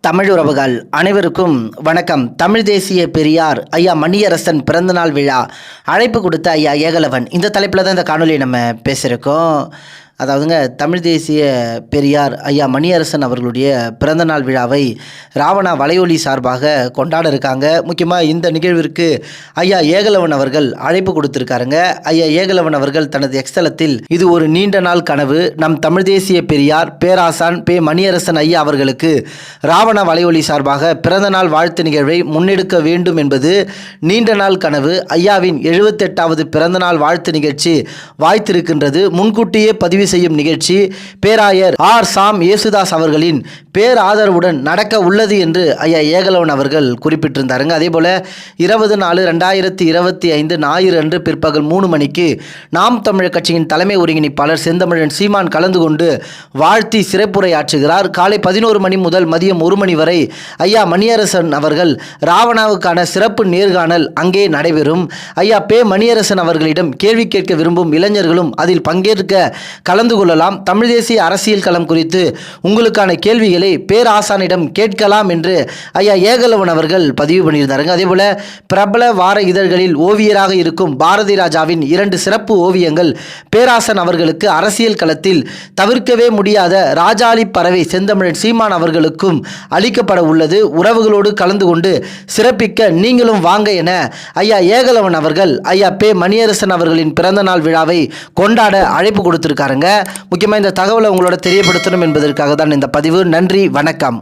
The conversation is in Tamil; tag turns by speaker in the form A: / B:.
A: தமிழ் உறவுகள் அனைவருக்கும் வணக்கம். தமிழ் தேசிய பெரியார் ஐயா மணியரசன் பிறந்தநாள் விழா அழைப்பு கொடுத்த ஐயா ஏகலவன், இந்த தலைப்பில் தான் இந்த காணொலியை நம்ம பேசியிருக்கோம். அதாவதுங்க, தமிழ் தேசிய பெரியார் ஐயா மணியரசன் அவர்களுடைய பிறந்தநாள் விழாவை ராவணா வலையொலி சார்பாக கொண்டாட இருக்காங்க. முக்கியமாக இந்த நிகழ்விற்கு ஐயா ஏகலவன் அவர்கள் அழைப்பு கொடுத்துருக்காருங்க. ஐயா ஏகலவன் அவர்கள் தனது எக்ஸ்தலத்தில், இது ஒரு நீண்ட நாள் கனவு, நம் தமிழ் தேசிய பெரியார் பேராசான் பே மணியரசன் ஐயா அவர்களுக்கு ராவணா வலையொலி சார்பாக பிறந்தநாள் வாழ்த்து நிகழ்வை முன்னெடுக்க வேண்டும் என்பது நீண்ட நாள் கனவு. ஐயாவின் 78வது பிறந்தநாள் வாழ்த்து நிகழ்ச்சி வாய்த்திருக்கின்றது. முன்கூட்டியே பதிவு செய்யும் நிகழ்ச்சி பேராயர் ஆர் சாம் ஏசுதாஸ் அவர்களின் பேராதரவுடன் நடக்க உள்ளது என்று ஐயா ஏகலவன் அவர்கள் குறிப்பிட்டிருந்தாருங்க. அதே போல 20/4/2025 ஞாயிறு அன்று பிற்பகல் 3 மணிக்கு நாம் தமிழர் கட்சியின் தலைமை ஒருங்கிணைப்பாளர் செந்தமிழன் சீமான் கலந்து கொண்டு வாழ்த்தி சிறப்புரையாற்றுகிறார். காலை 11 மணி முதல் மதியம் 1 மணி வரை ஐயா மணியரசன் அவர்கள் ராவணாவுக்கான சிறப்பு நேர்காணல் அங்கே நடைபெறும். ஐயா பே மணியரசன் அவர்களிடம் கேள்வி கேட்க விரும்பும் இளைஞர்களும் அதில் பங்கேற்க கலந்து கொள்ளலாம். தமிழ் தேசிய அரசியல் களம் குறித்து உங்களுக்கான கேள்விகளை பேராசானிடம் கேட்கலாம் என்று ஐயா ஏகலவன் அவர்கள் பதிவு பண்ணியிருந்தாருங்க. அதே போல பிரபல வார இதழ்களில் ஓவியராக இருக்கும் பாரதி ராஜாவின் 2 சிறப்பு ஓவியங்கள் பேராசன் அவர்களுக்கு அரசியல் களத்தில் தவிர்க்கவே முடியாத ராஜாளி பறவை செந்தமிழன் சீமான் அவர்களுக்கும் அளிக்கப்பட உள்ளது. உறவுகளோடு கலந்து கொண்டு சிறப்பிக்க நீங்களும் வாங்க என ஐயா ஏகலவன் அவர்கள் ஐயா பே மணியரசன் அவர்களின் பிறந்தநாள் விழாவை கொண்டாட அழைப்பு கொடுத்திருக்காருங்க. முக்கியமாக இந்த தகவலை உங்களோட தெரியப்படுத்தணும் என்பதற்காக தான் இந்த பதிவு. நன்றி, வணக்கம்.